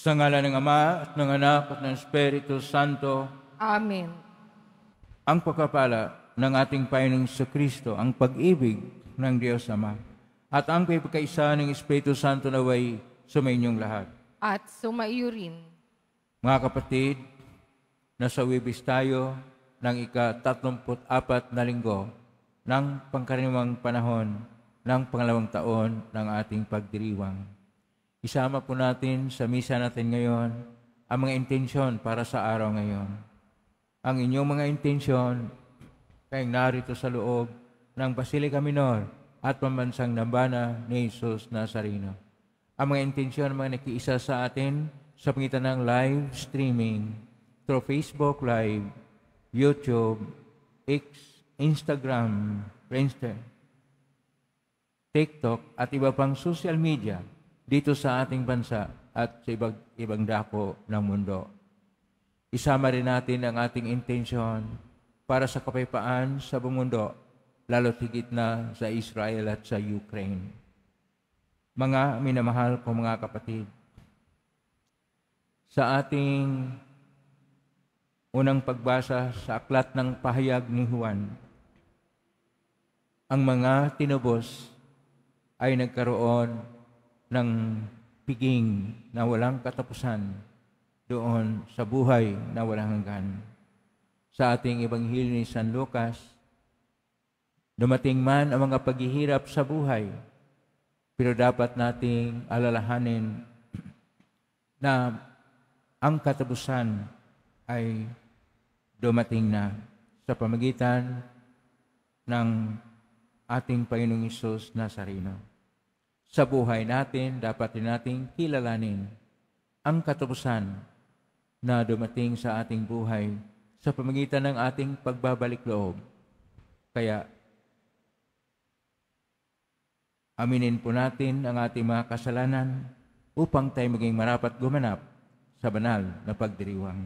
Sa ngalan ng Ama at ng Anak at ng Espiritu Santo, Amen. ang pagpapala ng ating Panginoong Kristo, ang pag-ibig ng Diyos Ama, at ang pagkakaisa ng Espiritu Santo naway sumainyong lahat. At sumaiyo rin. Mga kapatid, nasa Wibis tayo ng ika-34 na linggo ng pangkaraniwang panahon ng pangalawang taon ng ating pagdiriwang. Isama po natin sa misa natin ngayon ang mga intensyon para sa araw ngayon. Ang inyong mga intensyon kayong narito sa loob ng Basilica Minor at Pambansang Dambana ni Jesus Nazareno. Ang mga intensyon mga nakiisa sa atin sa pangitan ng live streaming through Facebook Live, YouTube, X, Instagram, Friendster, TikTok at iba pang social media dito sa ating bansa at sa ibang dako ng mundo. Isama rin natin ang ating intensyon para sa kapayapaan sa buong mundo, lalo't higit na sa Israel at sa Ukraine. Mga minamahal kong mga kapatid, sa ating unang pagbasa sa aklat ng pahayag ni Juan, ang mga tinubos ay nagkaroon ng piging na walang katapusan doon sa buhay na walang hanggan. Sa ating Ebanghelyo ni San Lucas, dumating man ang mga paghihirap sa buhay, pero dapat nating alalahanin na ang katapusan ay dumating na sa pamagitan ng ating Panginoong Hesus Nazareno. Sa buhay natin, dapat din nating kilalanin ang katapusan na dumating sa ating buhay sa pamamagitan ng ating pagbabalik loob. Kaya, aminin po natin ang ating mga kasalanan upang tayo maging marapat gumanap sa banal na pagdiriwang.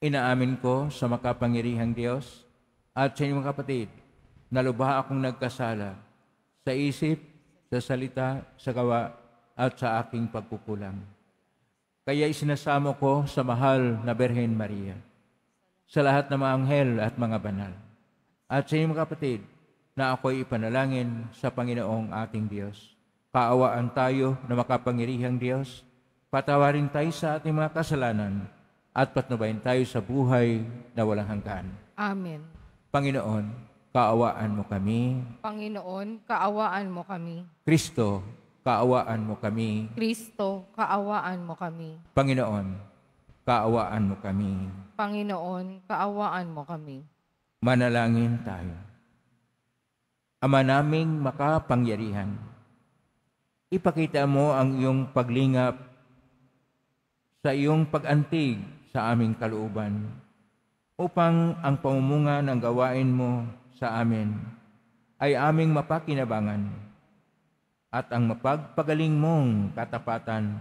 Inaamin ko sa makapangyarihang Diyos at sa inyong mga kapatid na lubha akong nagkasala sa isip, sa salita, sa gawa, at sa aking pagkukulang. Kaya isinasamo ko sa mahal na Birhen Maria, sa lahat ng mga anghel at mga banal, at sa inyong mga kapatid, na ako'y ipanalangin sa Panginoong ating Diyos. Kaawaan tayo na makapangyarihang Diyos, patawarin tayo sa ating mga kasalanan, at patnubayan tayo sa buhay na walang hanggan. Amen. Panginoon, kaawaan mo kami. Panginoon, kaawaan mo kami. Kristo, kaawaan mo kami. Kristo, kaawaan mo kami. Panginoon, kaawaan mo kami. Panginoon, kaawaan mo kami. Manalangin tayo. Ama naming makapangyarihan, ipakita mo ang iyong paglingap sa iyong pag-antig sa aming kalooban upang ang pamumunga ng gawain mo sa amin ay aming mapakinabangan at ang mapagpagaling mong katapatan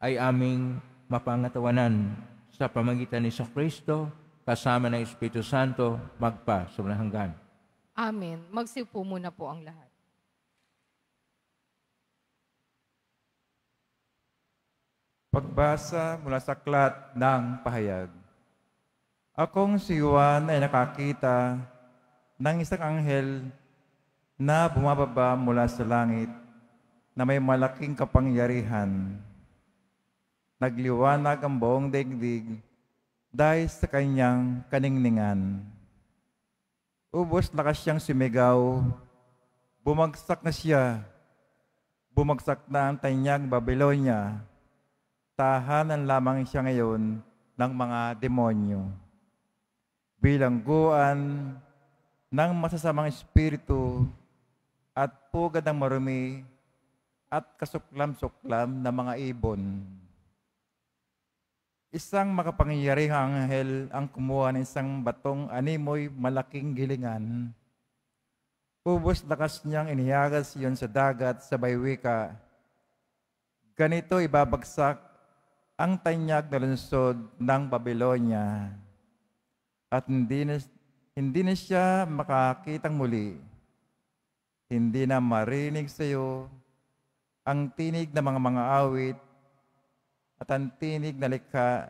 ay aming mapangatawanan sa pamagitan ni Kristo kasama ng Espiritu Santo magpa sa walang hanggan. Amen. Magsiupo muna po ang lahat. Pagbasa mula sa aklat ng pahayag. Akong si Juan ay nakakita ng isang anghel na bumababa mula sa langit na may malaking kapangyarihan. Nagliwanag ang buong daigdig dahil sa kanyang kaningningan. Ubos lakas siyang sumigaw, bumagsak na siya, bumagsak na ang tanyag Babylonia, tahanan lamang siya ngayon ng mga demonyo. Bilangguan ng masasamang espiritu at pugad ng marumi at kasuklam-suklam na mga ibon. Isang makapangyarihang anghel ang kumuha ng isang batong animoy malaking gilingan. Ubos lakas niyang inihagas iyon sa dagat sa baywika. Ganito ibabagsak ang tanyag na lungsod ng Babylonia at hindi na siya makakitang muli. Hindi na marinig sa iyo ang tinig ng mga awit at ang tinig na likha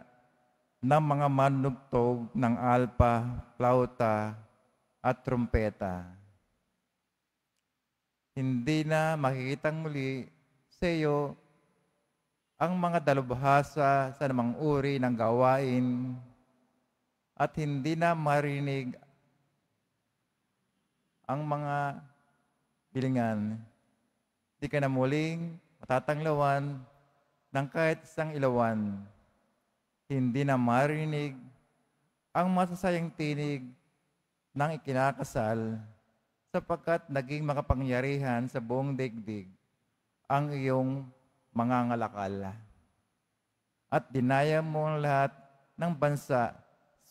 ng mga manugtog ng alpa, flauta, at trumpeta. Hindi na makikitang muli sa iyo ang mga dalubhasa sa namang uri ng gawain at hindi na marinig ang mga hilingan. Di ka na muling matatanglawan ng kahit isang ilawan. Hindi na marinig ang masasayang tinig ng ikinakasal sapagkat naging makapangyarihan sa buong daigdig ang iyong mga ngalakal. At dinaya mo ang lahat ng bansa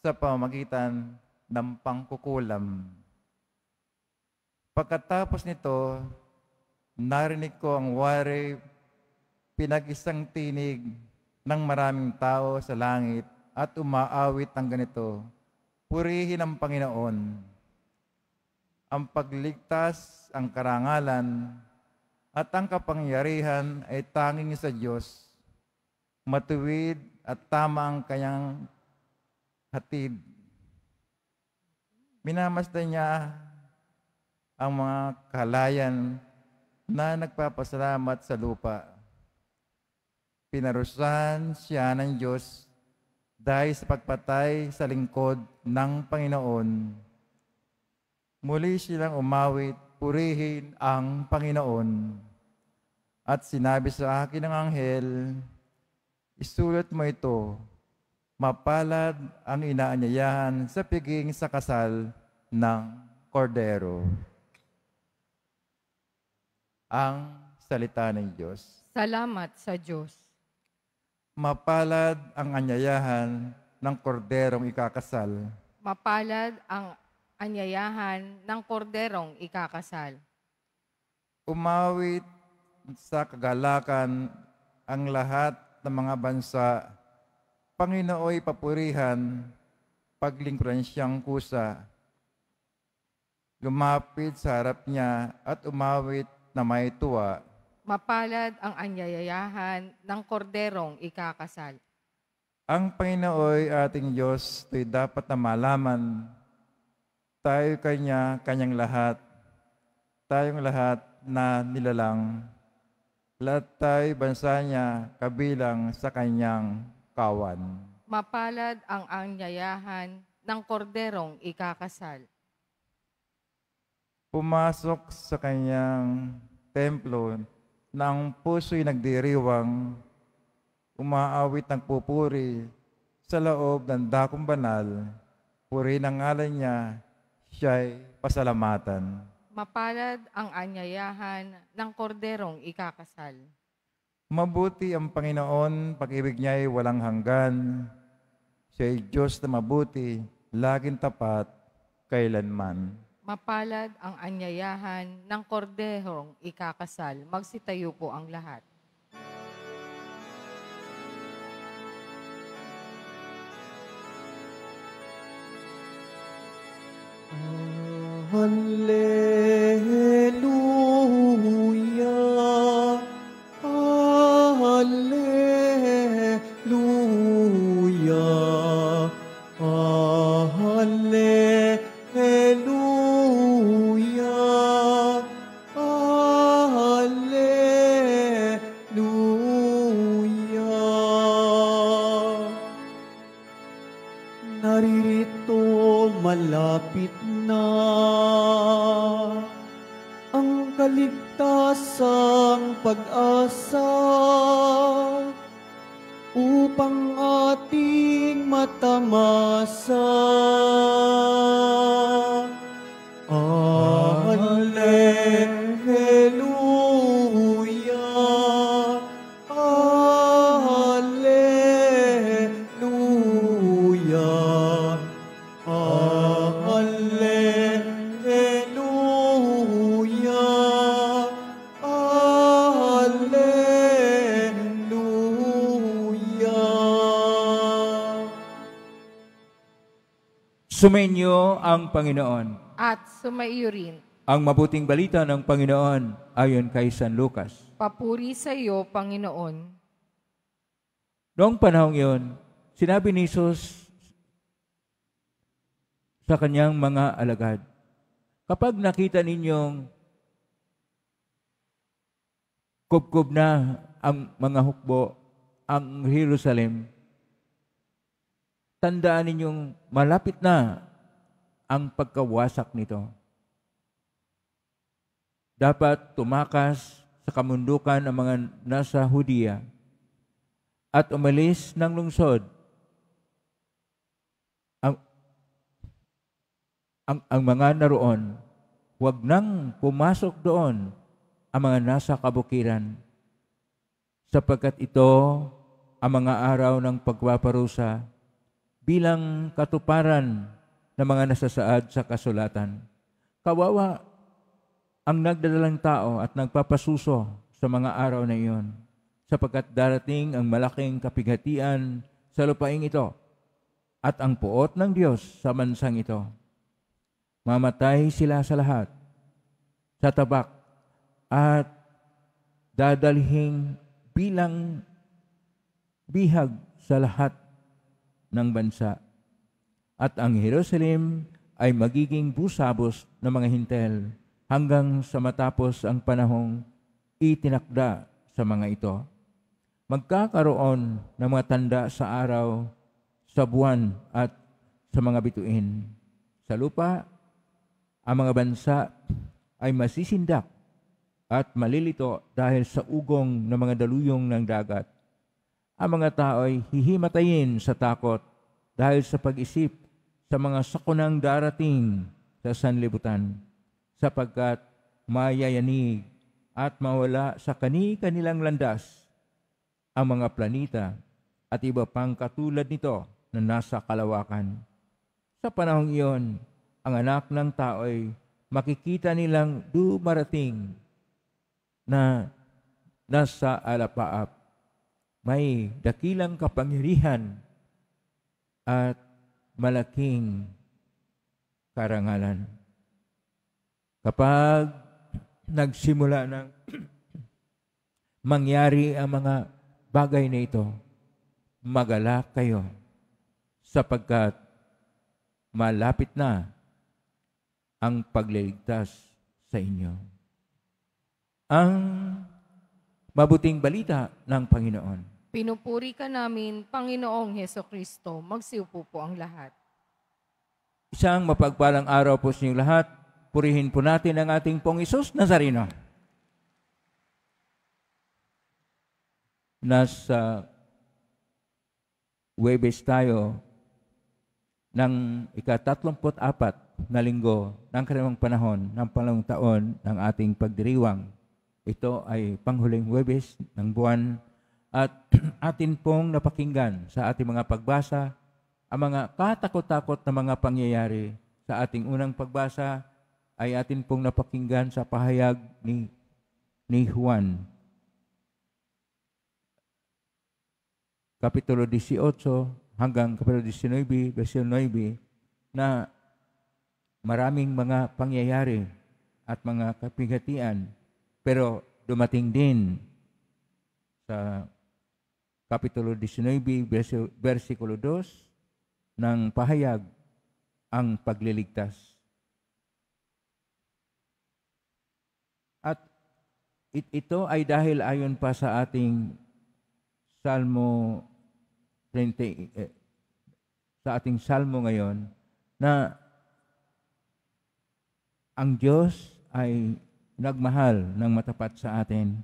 sa pamamagitan ng pangkukulam. Pagkatapos nito, narinig ko ang wari, pinag-isang tinig ng maraming tao sa langit at umaawit ng ganito, purihin ang Panginoon. Ang pagligtas, ang karangalan, at ang kapangyarihan ay tanging sa Diyos. Matuwid at tama ang kanyang hatid. Minamasdan niya ang mga kahalayan na nagpapasalamat sa lupa. Pinarusahan siya ng Diyos dahil sa pagpatay sa lingkod ng Panginoon. Muli silang umawit, purihin ang Panginoon. At sinabi sa akin ng anghel, isulat mo ito, mapalad ang inaanyayahan sa piging sa kasal ng Kordero. Ang salita ng Diyos. Salamat sa Diyos. Mapalad ang anyayahan ng korderong ikakasal. Mapalad ang anyayahan ng korderong ikakasal. Umawit sa kagalakan ang lahat ng mga bansa. Panginooy papurihan, paglingkuran siyang kusa. Lumapit sa harap niya at umawit na may tuwa. Mapalad ang anyayahan ng korderong ikakasal. Ang Panginooy ating Diyos, ito'y dapat na malaman. Tayo kanyang lahat. Tayong lahat na nilalang. Lahat tayo bansa niya kabilang sa kanyang kawan. Mapalad ang anyayahan ng korderong ikakasal. Pumasok sa kanyang templo na ang puso'y nagdiriwang, umaawit ng pupuri sa loob ng dakong banal, puri ng ngalan niya, siya'y pasalamatan. Mapalad ang anyayahan ng korderong ikakasal. Mabuti ang Panginoon, pag-ibig niya'y walang hanggan. Siya'y Diyos na mabuti, laging tapat, kailanman. Mapalad ang anyayahan ng korderong ikakasal. Magsitayo po ang lahat. Hallelujah, Hallelujah, Hallelujah, Hallelujah. Naririto malapit na ang kaligtasang pag-asa upang ating matamasa. Hallelujah, Hallelujah, Hallelujah, Hallelujah. Sumainyo ang Panginoon. At sumaiyo rin. Ang mabuting balita ng Panginoon ayon kay San Lucas. Papuri sa iyo, Panginoon. Noong panahong iyon, sinabi ni Jesus sa kanyang mga alagad, kapag nakita ninyong kubkob na ang mga hukbo, ang Jerusalem, tandaan ninyong malapit na ang pagkawasak nito. Dapat tumakas sa kamundukan ang mga nasa Hudiya at umalis ng lungsod. Ang mga naroon, huwag nang pumasok doon ang mga nasa kabukiran, sapagkat ito ang mga araw ng pagpaparusa bilang katuparan ng mga nasasaad sa kasulatan. Kawawa ang nagdadalang tao at nagpapasuso sa mga araw na iyon, sapagkat darating ang malaking kapighatian sa lupaing ito at ang puot ng Diyos sa bansang ito. Mamatay sila sa lahat, sa tabak, at dadalhing bilang bihag sa lahat ng bansa. At ang Jerusalem ay magiging busabos ng mga hintel hanggang sa matapos ang panahong itinakda sa mga ito. Magkakaroon ng mga tanda sa araw, sa buwan at sa mga bituin. Sa lupa, ang mga bansa ay masisindak at malilito dahil sa ugong ng mga daluyong ng dagat. Ang mga tao ay hihimatayin sa takot dahil sa pag-isip sa mga sakunang darating sa sanlibutan, sapagkat mayayanig at mawala sa kani-kanilang landas ang mga planeta at iba pang katulad nito na nasa kalawakan. Sa panahong iyon, ang anak ng tao ay makikita nilang dumarating na nasa alapaap. May dakilang kapangyarihan at malaking karangalan. Kapag nagsimula ng mangyari ang mga bagay na ito, magalak kayo sapagkat malapit na ang pagliligtas sa inyo. Ang mabuting balita ng Panginoon. Pinupuri ka namin, Panginoong Hesukristo. Magsiupo po ang lahat. Isang mapagpalang araw po sa inyong lahat. Purihin po natin ang ating Pong Isus Nazareno. Nasa Huwebes tayo ng ika-34 na linggo ng kalimang panahon ng pangalawang taon ng ating pagdiriwang. Ito ay panghuling Huwebes ng buwan at atin pong napakinggan sa ating mga pagbasa ang mga katakot-takot na mga pangyayari. Sa ating unang pagbasa ay atin pong napakinggan sa pahayag ni Juan. Kapitulo 18 hanggang kapitulo 19, versikulo 9, na maraming mga pangyayari at mga kapighatian, pero dumating din sa Kapitulo 19, versikulo 2, ng pahayag ang pagliligtas. At ito ay dahil ayon pa sa ating Salmo 30, sa ating Salmo ngayon, na ang Diyos ay nagmahal ng matapat sa atin.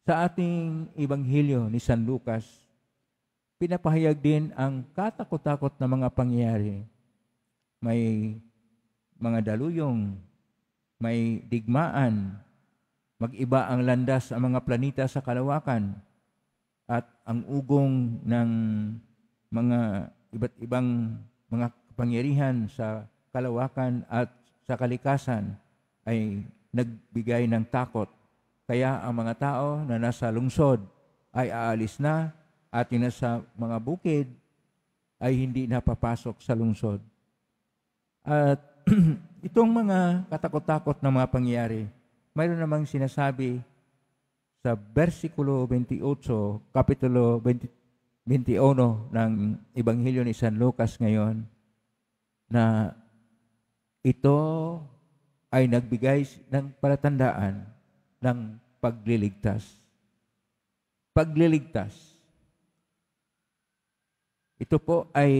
Sa ating Ebanghelyo ni San Lucas, pinapahayag din ang katakot-takot na mga pangyayari. May mga daluyong, may digmaan, mag-iba ang landas ang mga planeta sa kalawakan, at ang ugong ng mga iba't ibang mga kapangyarihan sa kalawakan at sa kalikasan ay nagbigay ng takot. Kaya ang mga tao na nasa lungsod ay aalis na at yung nasa mga bukid ay hindi napapasok sa lungsod. At itong mga katakot-takot na mga pangyayari, mayroon namang sinasabi sa versikulo 28, kapitulo 21 ng Ebanghelyo ni San Lucas ngayon na ito ay nagbigay ng palatandaan ng pagliligtas. Pagliligtas. Ito po ay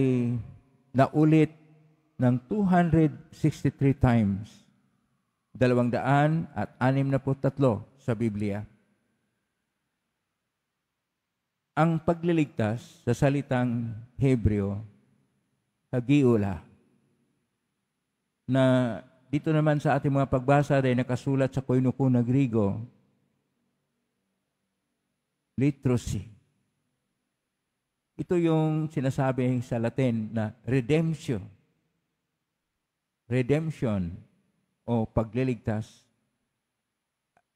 naulit ng 263 times. 263 sa Biblia. Ang pagliligtas sa salitang Hebreo, hagiula, na dito naman sa ating mga pagbasa ay nakasulat sa Koinonia na Griego, literacy. Ito yung sinasabi sa Latin na redemption. Redemption o pagliligtas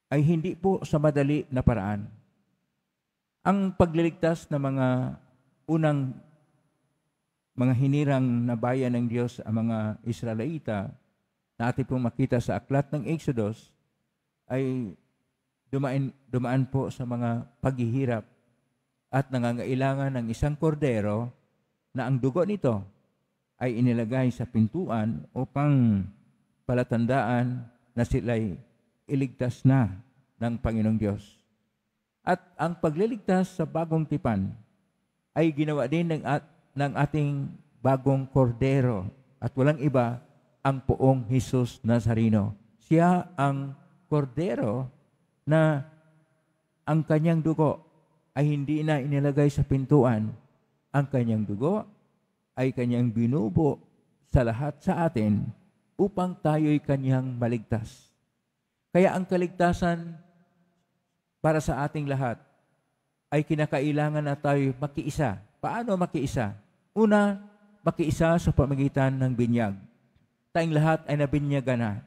ay hindi po sa madali na paraan. Ang pagliligtas ng mga unang mga hinirang na bayan ng Diyos, ang mga Israelita, na ating pong makita sa aklat ng Exodus, ay dumaan po sa mga paghihirap at nangangailangan ng isang kordero na ang dugo nito ay inilagay sa pintuan upang palatandaan na sila'y iligtas na ng Panginoong Diyos. At ang pagliligtas sa bagong tipan ay ginawa din ng ating bagong kordero at walang iba ang poong Jesus Nazareno. Siya ang kordero na ang kanyang dugo ay hindi na inilagay sa pintuan. Ang kanyang dugo ay kanyang binubo sa lahat sa atin upang tayo'y kanyang maligtas. Kaya ang kaligtasan para sa ating lahat ay kinakailangan na tayo makiisa. Paano makiisa? Una, makiisa sa pamagitan ng binyag. Tayong lahat ay nabinyagan na.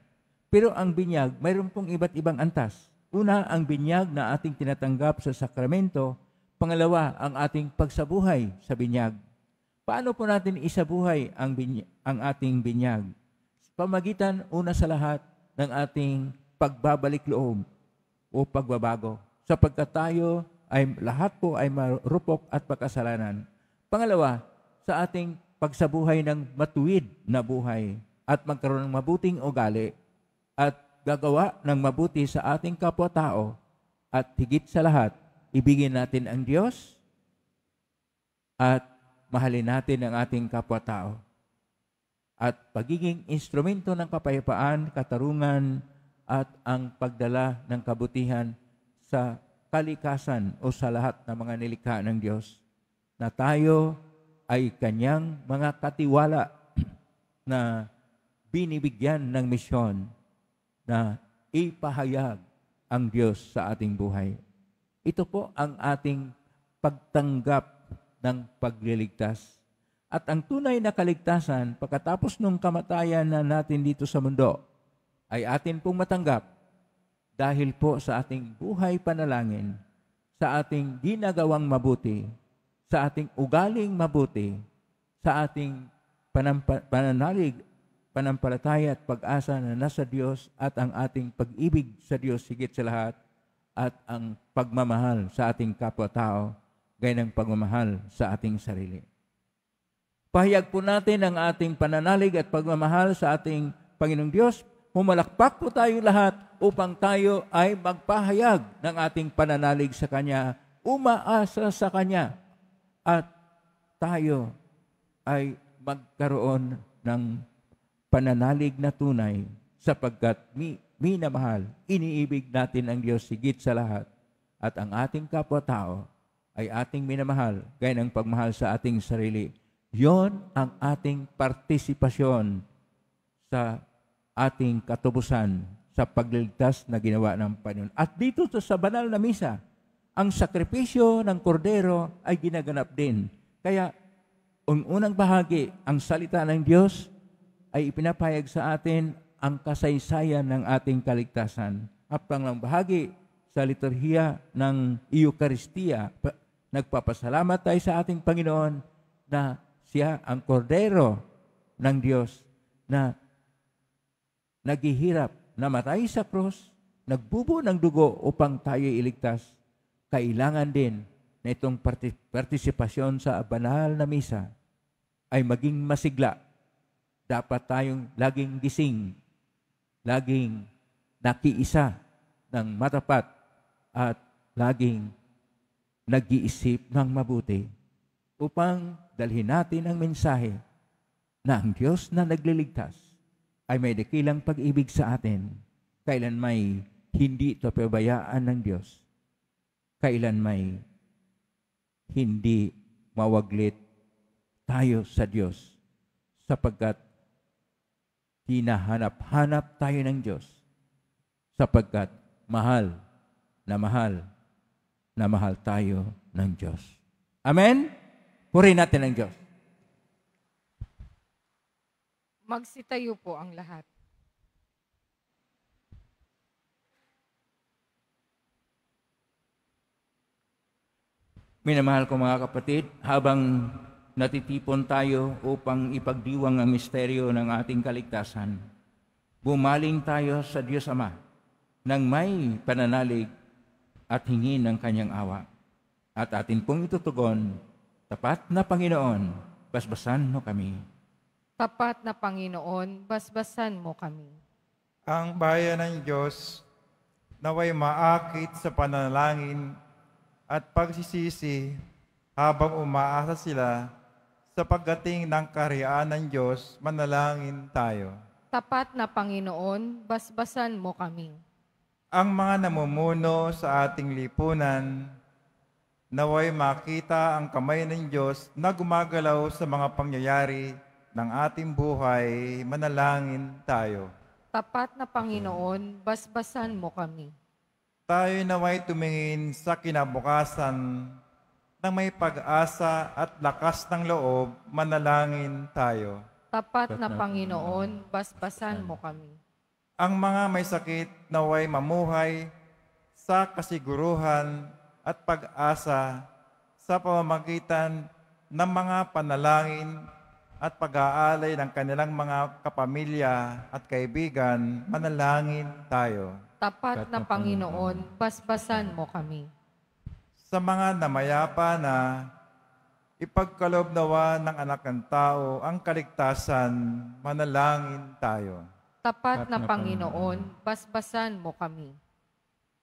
Pero ang binyag, mayroon pong iba't ibang antas. Una, ang binyag na ating tinatanggap sa sakramento. Pangalawa, ang ating pagsabuhay sa binyag. Paano po natin isabuhay ang ating binyag? Pamagitan, una sa lahat, ng ating pagbabalik loob o pagbabago. Sapagkat tayo ay lahat po ay marupok at pagkasalanan. Pangalawa, sa ating pagsabuhay ng matuwid na buhay at magkaroon ng mabuting ugali at gagawa ng mabuti sa ating kapwa-tao at higit sa lahat, ibigin natin ang Diyos at mahalin natin ang ating kapwa-tao. At pagiging instrumento ng kapayapaan, katarungan at ang pagdala ng kabutihan sa kalikasan o sa lahat ng mga nilikha ng Diyos na tayo ay kanyang mga katiwala na binibigyan ng misyon na ipahayag ang Diyos sa ating buhay. Ito po ang ating pagtanggap ng pagliligtas. At ang tunay na kaligtasan, pagkatapos ng kamatayan na natin dito sa mundo, ay atin pong matanggap dahil po sa ating buhay panalangin, sa ating ginagawang mabuti, sa ating ugaling mabuti, sa ating pananalig, panampalataya at pag-asa na nasa Diyos at ang ating pag-ibig sa Diyos higit sa lahat at ang pagmamahal sa ating kapwa-tao gaya ng pagmamahal sa ating sarili. Pahayag po natin ang ating pananalig at pagmamahal sa ating Panginoong Diyos. Humalakpak po tayo lahat upang tayo ay magpahayag ng ating pananalig sa Kanya, umaasa sa Kanya, at tayo ay magkaroon ng pananalig na tunay sapagkat minamahal, iniibig natin ang Diyos higit sa lahat at ang ating kapwa-tao ay ating minamahal gaya ng pagmahal sa ating sarili. Yon ang ating partisipasyon sa ating katubusan sa pagliligtas na ginawa ng Panginoon. At dito sa banal na misa, ang sakripisyo ng kordero ay ginaganap din. Kaya, ang unang bahagi, ang salita ng Diyos ay ipinapahayag sa atin ang kasaysayan ng ating kaligtasan. At panglang bahagi sa liturhiya ng Eucharistia, nagpapasalamat tayo sa ating Panginoon na Siya ang kordero ng Diyos na naghihirap, namatay sa krus, nagbubo ng dugo upang tayo iligtas. Kailangan din na itong partisipasyon sa banal na misa ay maging masigla. Dapat tayong laging gising, laging nakiisa ng matapat at laging nag-iisip ng mabuti upang dalhin natin ang mensahe na ang Diyos na nagliligtas ay may dakilang pag-ibig sa atin. Kailan may hindi ito pabayaan ng Diyos. Kailan may hindi mawaglit tayo sa Diyos sapagkat hinahanap-hanap tayo ng Diyos sapagkat mahal na mahal tayo ng Diyos. Amen? Purihin natin ang Diyos. Magsitayo po ang lahat. Minamahal ko mga kapatid, habang natitipon tayo upang ipagdiwang ang misteryo ng ating kaligtasan, bumaling tayo sa Diyos Ama nang may pananalig at hingin ng kanyang awa. At atin pong itutugon, tapat na Panginoon, basbasan mo kami. Tapat na Panginoon, basbasan mo kami. Ang bayan ng Diyos naway maakit sa panalangin at pagsisisi habang umaasa sila sa pagdating ng kaharian ng Diyos, manalangin tayo. Tapat na Panginoon, basbasan mo kami. Ang mga namumuno sa ating lipunan, naway makita ang kamay ng Diyos na gumagalaw sa mga pangyayari ng ating buhay, manalangin tayo. Tapat na Panginoon, basbasan mo kami. Tayo naway tumingin sa kinabukasan ng may pag-asa at lakas ng loob, manalangin tayo. Tapat na Panginoon, basbasan mo kami. Ang mga may sakit naway mamuhay sa kasiguruhan at pag-asa sa pamamagitan ng mga panalangin at pag-aalay ng kanilang mga kapamilya at kaibigan, manalangin tayo. Tapat na Panginoon, basbasan mo kami. Sa mga namayapa na ipagkaloob nawa ng anak ng tao ang kaligtasan, manalangin tayo. Tapat na Panginoon, basbasan mo kami.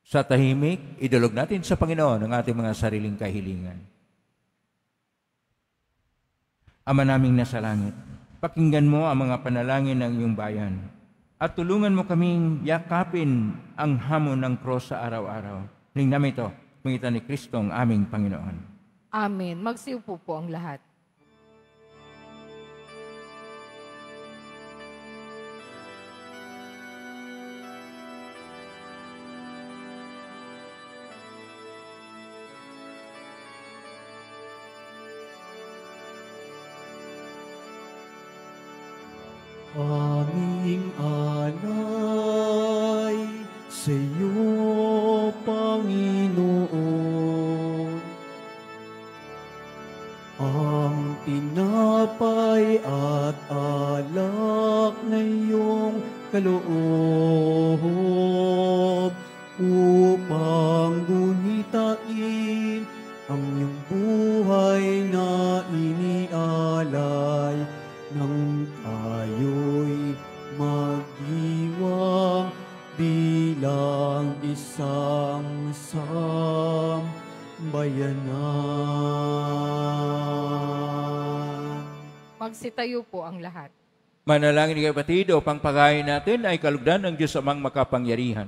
Sa tahimik, idulog natin sa Panginoon ang ating mga sariling kahilingan. Ama naming nasa langit, pakinggan mo ang mga panalangin ng iyong bayan at tulungan mo kaming yakapin ang hamon ng cross sa araw-araw. Hiling namin ito, pangitan ni Kristo ang aming Panginoon. Amen. Magsiupo po ang lahat. Aming alay sa iyo, Panginoon. Ang tinapay at alak na iyong kaloob upang gunitain ang iyong buhay na inialay nang tayo'y magdiwang bilang isang sambayanan. Magsitayo po ang lahat. Manalangin kayo kapatid upang pagayin natin ay kalugdan ng Diyos amang makapangyarihan.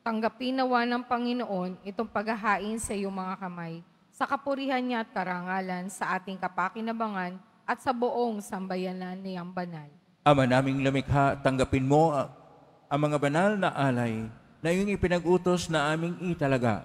Tanggapin nawa ng Panginoon itong paghahain sa iyong mga kamay, sa kapurihan niya at karangalan sa ating kapakinabangan at sa buong sambayanan niyang banal. Ama naming lumikha, tanggapin mo ang mga banal na alay na iyong ipinag-utos na aming italaga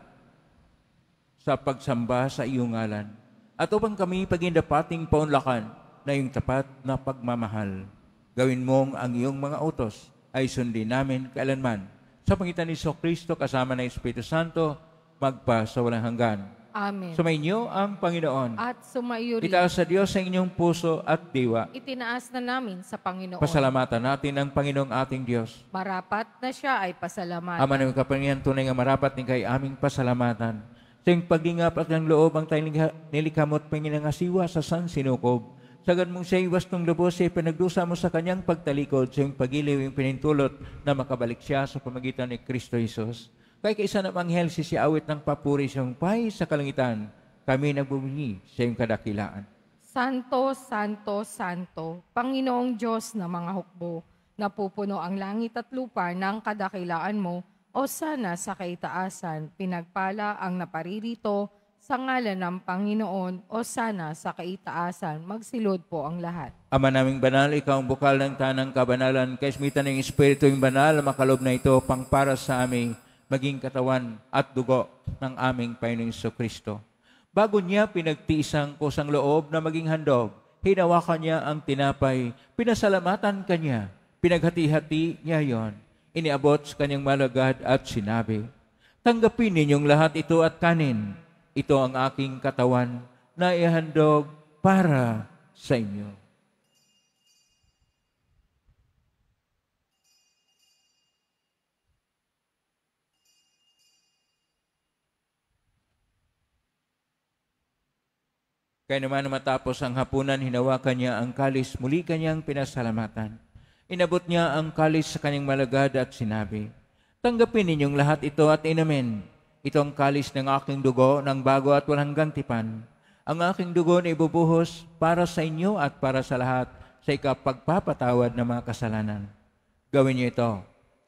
sa pagsamba sa iyong ngalan at upang kami pagindapating paunlakan na iyong tapat na pagmamahal. Gawin mong ang iyong mga utos ay sundin namin kailanman sa pangitan ni Kristo kasama ng Espiritu Santo magpa sa walang hanggan. Amen. Sumainyo ang Panginoon. At sumaiyo rin. Itaas sa Diyos sa inyong puso at diwa. Itinaas na namin sa Panginoon. Pasalamatan natin ang Panginoong ating Diyos. Marapat na siya ay pasalamatan. Ama ng kapangyarihan, tunay nga marapat ni kay aming pasalamatan. Sa iyong paglingap at ng loob ang tayong nilikamot panginangasiwa sa San Sinukob. Sagad mong siya iwas ng lubos ay pinagdusa mo sa kanyang pagtalikod sa iyong pagiliw yung pinintulot na makabalik siya sa pamagitan ni Kristo Jesus. Kaya kaisa na manghel si awit ng papuri sa iyong pay sa kalangitan, kami nagbubunyi sa iyong kadakilaan. Santo, Santo, Santo, Panginoong Diyos na mga hukbo, napupuno ang langit at lupa ng kadakilaan mo, o sana sa kaitaasan, pinagpala ang naparirito, sa ngalan ng Panginoon, o sana sa kaitaasan, magsilod po ang lahat. Ama naming banal, ikaw ang bukal ng tanang kabanalan, kaismitan ng Espiritu yung banal, makalob na ito pang para sa aming maging katawan at dugo ng aming Panginoong Kristo. Bago niya pinagtiisang kusang loob na maging handog, hinawakan niya ang tinapay, pinasalamatan kanya, pinaghati-hati niya yon, iniabot sa kanyang malagad at sinabi, tanggapin ninyong lahat ito at kanin. Ito ang aking katawan na ihandog para sa inyo. Kaya naman matapos ang hapunan, hinawakan niya ang kalis, muli kanyang pinasalamatan. Inabot niya ang kalis sa kanyang malagad at sinabi, tanggapin ninyong lahat ito at inumin. Ito ang kalis ng aking dugo ng bago at walang gantipan. Ang aking dugo na ibubuhos para sa inyo at para sa lahat sa ikapagpapatawad ng mga kasalanan. Gawin niyo ito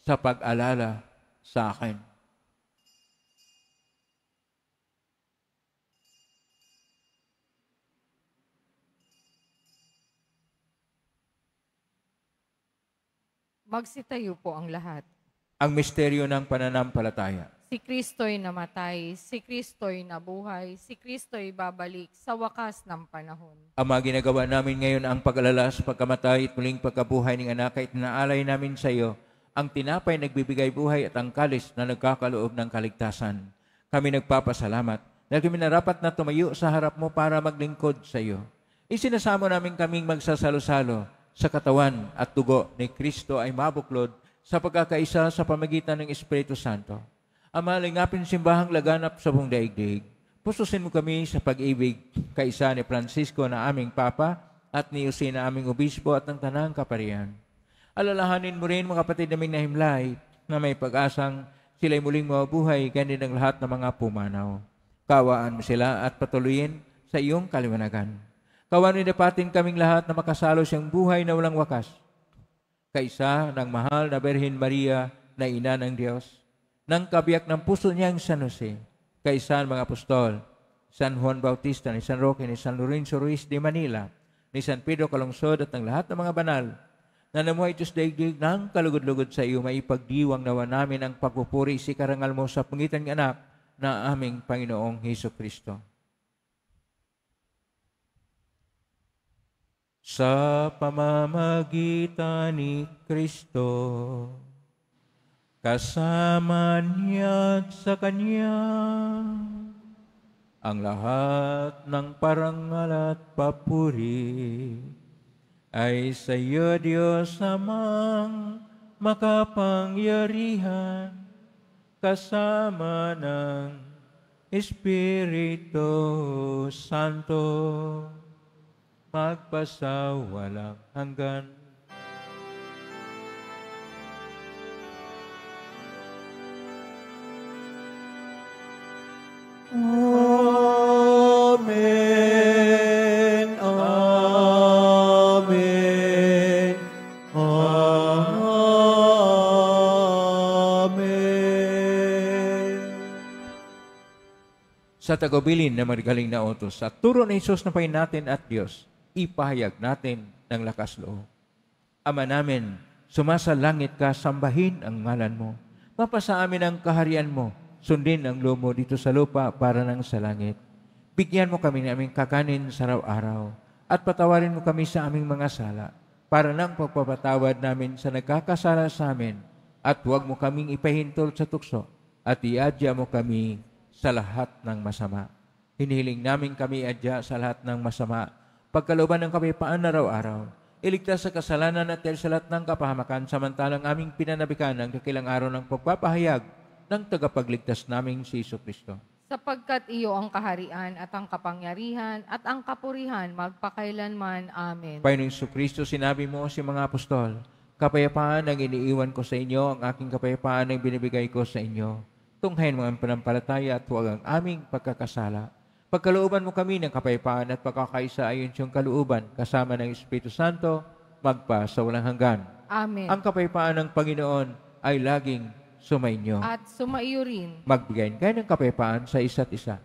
sa pag-alala sa akin. Magsitayo po ang lahat. Ang misteryo ng pananampalataya. Si Kristo'y namatay, si Kristo'y nabuhay, si Kristo'y babalik sa wakas ng panahon. Ama, ginagawa namin ngayon ang pag-alala sa pagkamatay at muling pagkabuhay ng anak at inaalay namin sa iyo ang tinapay nagbibigay buhay at ang kalis na nagkakaloob ng kaligtasan. Kami nagpapasalamat dahil kami narapat na tumayo sa harap mo para maglingkod sa iyo. Isinasamo namin kaming magsasalo-salo sa katawan at dugo ni Kristo ay mabuklod sa pagkakaisa sa pamagitan ng Espiritu Santo. Ama, lingapin simbahang laganap sa buong daigdig. Pustusin mo kami sa pag-ibig kaisa ni Francisco na aming Papa at ni Jose na aming Obispo at ng Tanang Kaparian. Alalahanin mo rin mga kapatid naming nahimlay na may pag-asang sila'y muling mabuhay ganyan ang lahat ng mga pumanaw. Kawaan mo sila at patuloyin sa iyong kaliwanagan. Kawaan nidapatin kaming lahat na makasalo siyang buhay na walang wakas. Kaisa ng mahal na Birhen Maria na ina ng Diyos, ng kabiyak ng puso niyang San Jose, kaisa ng mga apostol, San Juan Bautista, ni San Roque, ni San Lorenzo Ruiz de Manila, ni San Pedro Calungsod at ng lahat ng mga banal, na namuhay Diyos daigdig ng kalugod-lugod sa iyo, maipagdiwang nawa namin ang pagpupuri si karangal mo sa pangitan ng anak na aming Panginoong Hesus Kristo. Sa pamamagitan ni Kristo, kasama niya at sa Kanya, ang lahat ng parangal at papuri ay sa iyo, Diyos Amang makapangyarihan, kasama ng Espiritu Santo, magpasawalang hanggan. Amen. Amen. Amen. Sa tagubilin na marigaling na utos, sa turo ni Jesus na Panginoon natin at Diyos, ipahayag natin ng lakas loob. Ama namin, sumasalangit ka, sambahin ang ngalan mo. Mapasa amin ang kaharian mo, sundin ang loob mo dito sa lupa para nang sa langit. Bigyan mo kami ng aming kakanin sa araw-araw at patawarin mo kami sa aming mga sala para nang pagpapatawad namin sa nagkakasala sa amin at huwag mo kaming ipahintol sa tukso at iadya mo kami sa lahat ng masama. Hinihiling namin kami adya sa lahat ng masama, pagkalooban ng kapayapaan araw-araw, iligtas sa kasalanan at sa lahat ng kapahamakan, samantalang aming pinanabikan ang dakilang araw ng pagpapahayag ng tagapagligtas naming si Jesucristo. Sapagkat iyo ang kaharian at ang kapangyarihan at ang kapurihan magpakailanman. Amen. Panginoong Kristo, sinabi mo sa mga apostol, kapayapaan ang iniiwan ko sa inyo, ang aking kapayapaan ang binibigay ko sa inyo. Tunghayin mo ang panampalataya at huwag ang aming pagkakasala. Pagkalooban mo kami ng kapayapaan at pagkakaisa ayon siyang kalooban, kasama ng Espiritu Santo, magpa sa walang hanggan. Amen. Ang kapayapaan ng Panginoon ay laging sumainyo. At sumaiyo rin. Magbigayin kayo ng kapayapaan sa isa't isa.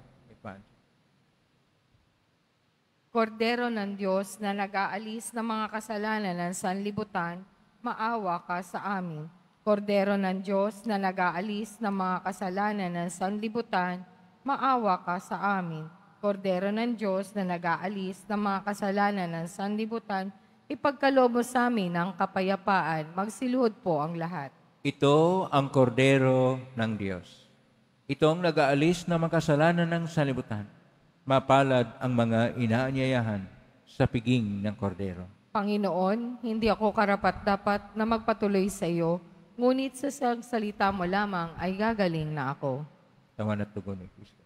Kordero ng Diyos na nag-aalis ng mga kasalanan ng sanlibutan, maawa ka sa amin. Kordero ng Diyos na nag-aalis ng mga kasalanan ng sanlibutan, maawa ka sa amin. Kordero ng Diyos na nag-aalis ng mga kasalanan ng sanlibutan, ipagkaloob mo sa amin ang kapayapaan. Magsiluhod po ang lahat. Ito ang kordero ng Diyos. Ito ang nag-aalis ng mga kasalanan ng sanlibutan. Mapalad ang mga inaanyayahan sa piging ng kordero. Panginoon, hindi ako karapat-dapat na magpatuloy sa iyo, ngunit sa salita mo lamang ay gagaling na ako. Tawan at tugon ni Kristo.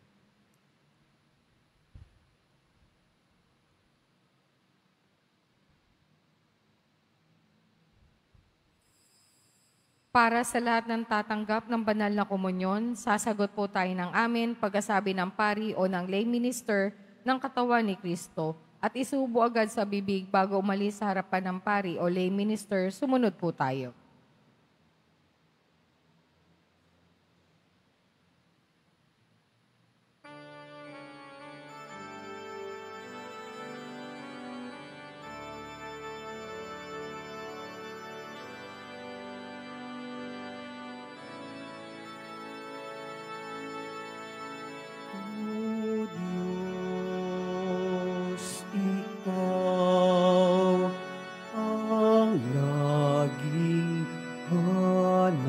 Para sa lahat ng tatanggap ng banal na komunyon, sasagot po tayo ng amin pagkasabi ng pari o ng lay minister ng katawan ni Kristo at isubo agad sa bibig bago umalis sa harapan ng pari o lay minister. Sumunod po tayo. O Diyos, Ikaw ang laging hanap.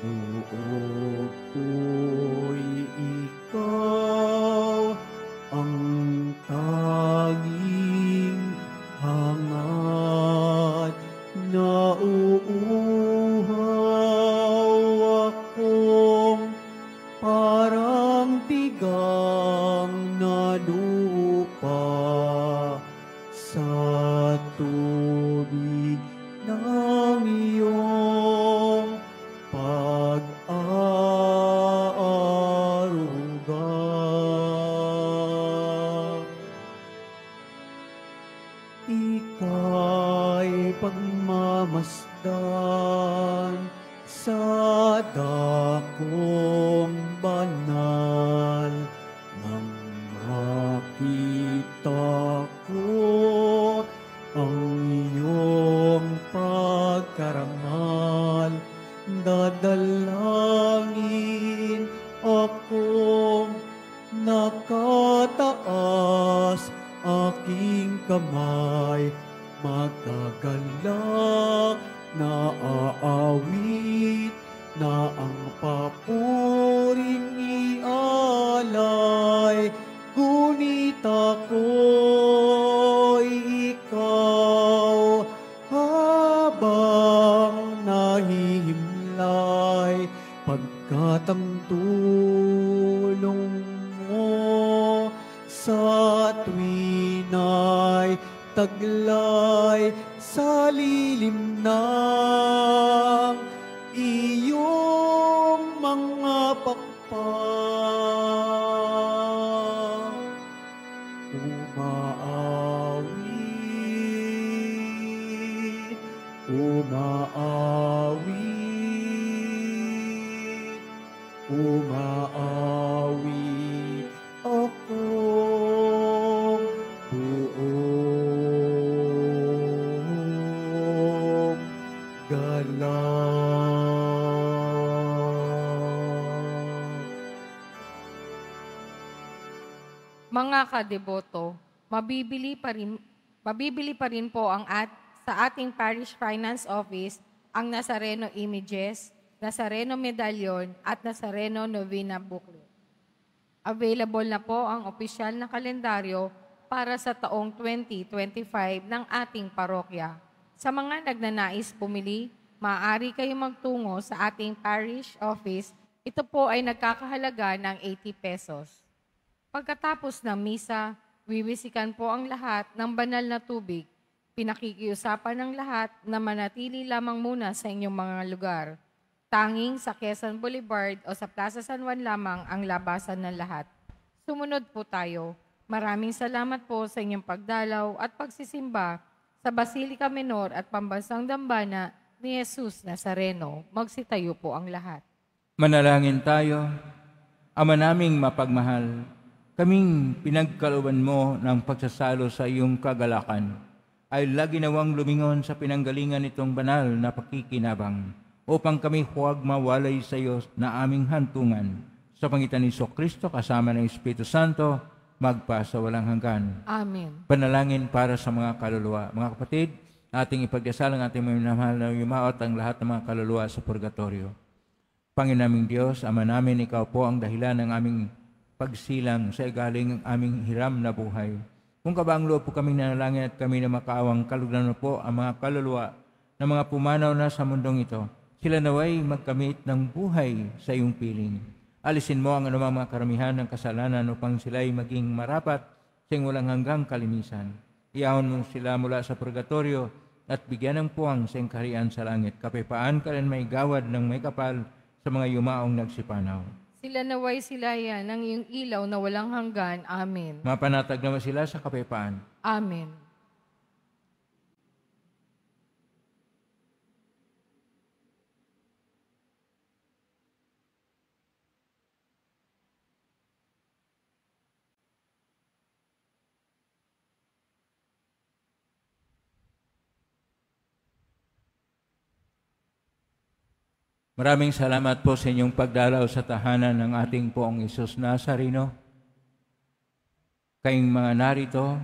Loob ko'y Ikaw ang tanging hangat. Nauuhaw akong parang tigang na lupa sa tubig ng iyong pag-aaruga. Ika'y pagmamasdan sa dakong banal nang makita ko ang iyong pagkarangal. Dadalangin akong nakataas, aking kamay magkagalak na aawit na ang papuring ialay. Ngunit ako'y ikaw habang nahihimlay, pagkat ang tulong mo sa tuwina'y taglay sa lilim ng iyong mga pakpak. Umaawit, umaawit, umaawit akong buong galang. Mga kadeboto, mabibili pa rin po sa ating Parish Finance Office ang Nazareno Images, Nazareno Medallion at Nazareno Novena Booklet. Available na po ang opisyal na kalendaryo para sa taong 2025 ng ating parokya. Sa mga nagnanais bumili, maaari kayong magtungo sa ating Parish Office Ito po ay nagkakahalaga ng 80 pesos. Pagkatapos ng misa, wiwisikan po ang lahat ng banal na tubig. Pinakikiusapan ng lahat na manatili lamang muna sa inyong mga lugar. Tanging sa Quezon Boulevard o sa Plaza San Juan lamang ang labasan ng lahat. Sumunod po tayo. Maraming salamat po sa inyong pagdalaw at pagsisimba sa Basilica Menor at Pambansang Dambana ni Jesus Nazareno. Magsitayo po ang lahat. Manalangin tayo. Ama naming mapagmahal, kaming pinagkalooban mo ng pagsasalo sa iyong kagalakan ay lagi nawang lumingon sa pinanggalingan nitong banal na pakikinabang upang kami huwag mawalay sa iyo na aming hantungan. Sa pangitan ni Kristo kasama ng Espiritu Santo, magpa sa walang hanggan. Amen. Panalangin para sa mga kaluluwa. Mga kapatid, ating ipagdasal ang ating minamahal na yumaot ang lahat ng mga kaluluwa sa purgatorio. Panginoon naming Diyos, Ama namin, Ikaw po ang dahilan ng aming pagsilang sa igaling aming hiram na buhay. Kung kabaang loob po kami nanalangin at kami na makaawang kalugdan po ang mga kaluluwa na mga pumanaw na sa mundong ito, sila naway magkamit ng buhay sa iyong piling. Alisin mo ang anumang mga karamihan ng kasalanan upang sila'y maging marapat sa iyong walang hanggang kalinisan. Iahon mo sila mula sa purgatorio at bigyan ng puwang sa iyong kaharian sa langit. Kapayapaan ka rin may gawad ng may kapal sa mga yumaong nagsipanaw. Sila naway silayan ng iyong ilaw na walang hanggan. Amen. Mapanatag naman sila sa kapayapaan. Amen. Maraming salamat po sa inyong pagdalaw sa tahanan ng ating poong Jesus Nazareno. Kayong mga narito,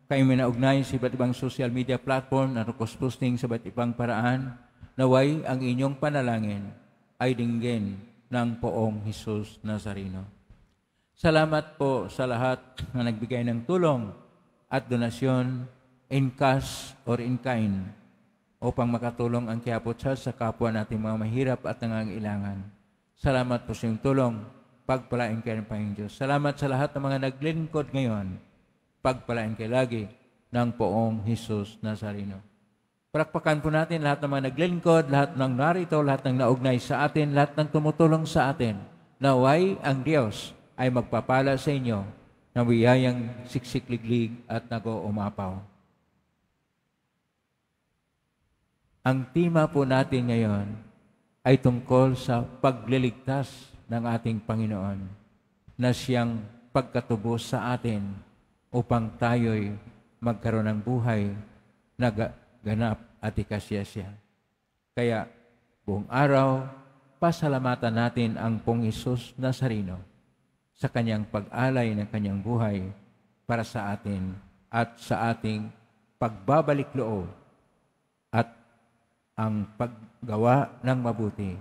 kayong minaugnayan sa iba't ibang social media platform at posting sa iba't ibang paraan, naway ang inyong panalangin ay dinggin ng poong Jesus Nazareno. Salamat po sa lahat na nagbigay ng tulong at donasyon in cash or in kind upang makatulong ang Quiapo Church sa kapwa nating mga mahirap at nangangailangan. Salamat po sa iyong tulong. Pagpalain kayo ng Panginoon Diyos. Salamat sa lahat ng mga naglingkod ngayon. Pagpalain kayo lagi ng poong Jesus Nazareno. Palakpakan po natin lahat ng mga naglingkod, lahat ng narito, lahat ng naugnay sa atin, lahat ng tumutulong sa atin. Naway ang Diyos ay magpapala sa inyo ng biyayang siksikliglig at nag-uumapaw. Ang tema po natin ngayon ay tungkol sa pagliligtas ng ating Panginoon na siyang pagkatubos sa atin upang tayo'y magkaroon ng buhay na ganap at ikasyasya. Kaya buong araw, pasalamatan natin ang Pong Jesus Nazareno sa kanyang pag-alay ng kanyang buhay para sa atin at sa ating pagbabalik loob at ang paggawa ng mabuti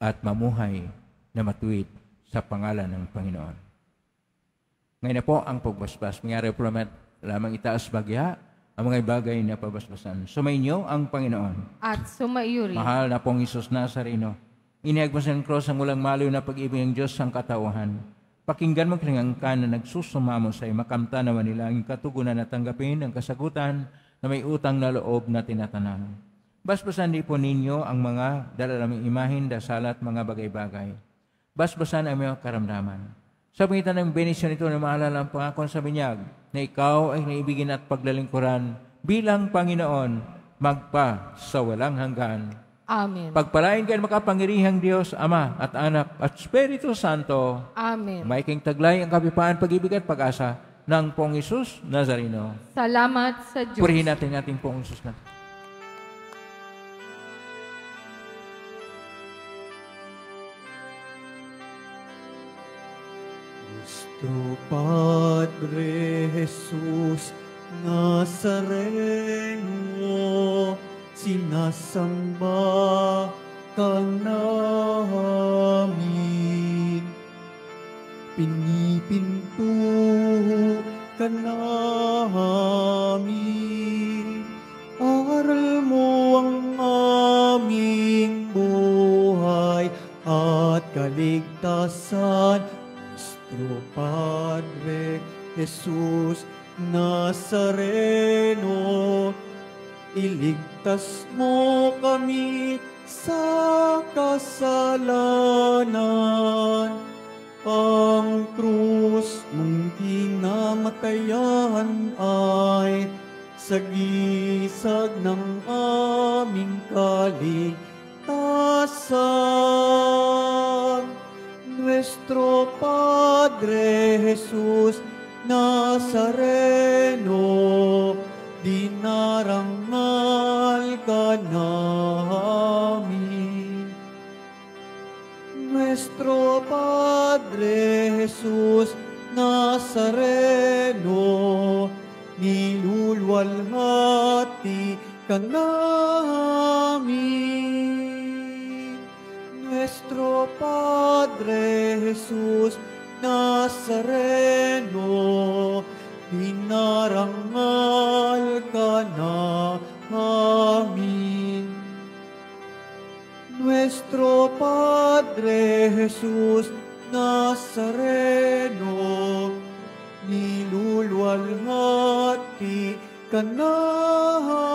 at mamuhay na matuwid sa pangalan ng Panginoon. Ngayon na po ang pagbasbas. Mangyari po naman lamang itaas bagya ang mga bagay na pabasbasan. Sumainyo ang Panginoon. At sumaiyo rin. Mahal na pong Jesus Nazareno, inihag mo sa cross ang walang maliw na pag-ibig ng Diyos ang katauhan. Pakinggan mo kanilang ka na nagsusumamo sa iyo, makamta naman nila ang katugunan at tanggapin ang kasagutan na may utang na loob na tinatanang. Basbasan din po ninyo ang mga dalalaming imahin, dasal at mga bagay-bagay. Basbasan ang mga karamdaman. Sa pangitan ng benisyon ito na maalala ang pangakon sa binyag na ikaw ay naibigin at paglalingkuran bilang Panginoon magpa sa walang hanggan. Amen. Pagpalain kayo makapangyarihang Diyos, Ama at Anak at Espiritu Santo. Amen. May king taglay ang kapayapaan, pag-ibig at pag-asa ng Pong Jesus Nazareno. Salamat sa Diyos. Purihin natin ating Pong Jesus Nazareno. Cristo Padre Jesus Nazareno, sinasamba ka namin. Pinipinto ka namin. Aral mo ang aming buhay at kaligtasan, nuestro Padre Jesus Nazareno, iligtas mo kami sa kasalanan. Ang krus mong kinamatayan ay sagisag ng aming kaligtasan. Nuestro Padre Jesus Nazareno, dinarangal ka namin. Nuestro Padre Jesus Nazareno, nilulwalhati ka namin. Nuestro Padre Jesus Nazareno, dinarangal ka namin. Nuestro Padre Jesus Nazareno, nilulwalhati ka namin.